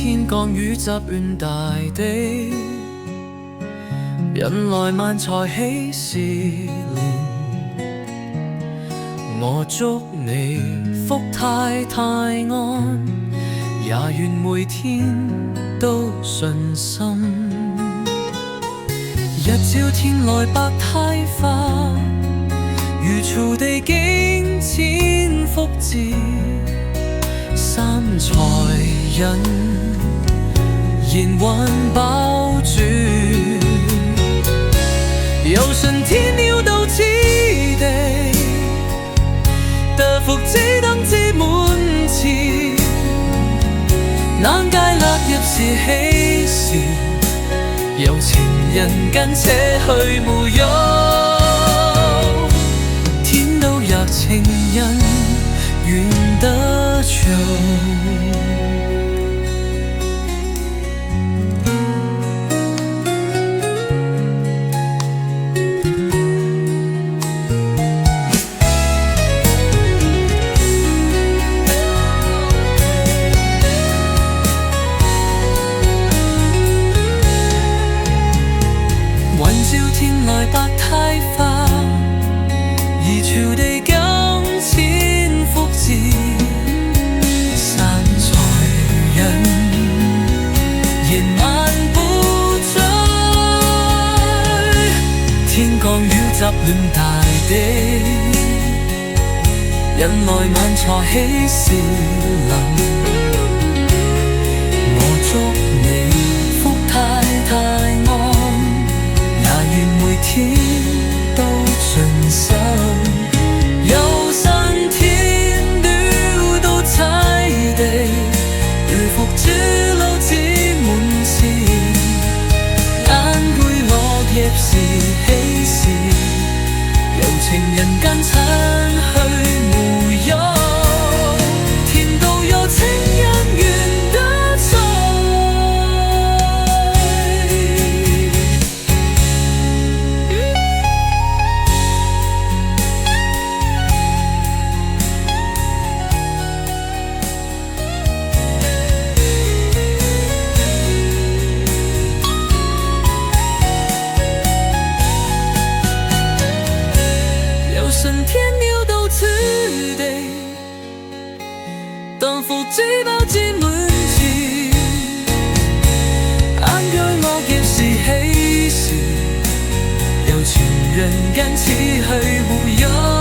天降雨雜亂大地，人來萬財喜事連。我祝你福泰泰安，也願每天都順心。日照天來百態化，如草地經千福至。三才人言運飽住，有神天鳥到此地，得福之燈之滿前，難解勒入是喜事，有情人間且去無憂，天都若情人願得做。天來百態化，而朝地更千福至。散財人言萬不醉，天降雨雜亂大地，人來萬財喜事臨。我祝你福泰泰安，每天都盡心，有神天鳥到踩地，如福之路只滿前，眼配落葉是喜事，有情人間親去無憂，天道有情人願得在。神天鳥到此地，當福之寶至滿前，眼居落葉是喜事，有情人間此去無憂。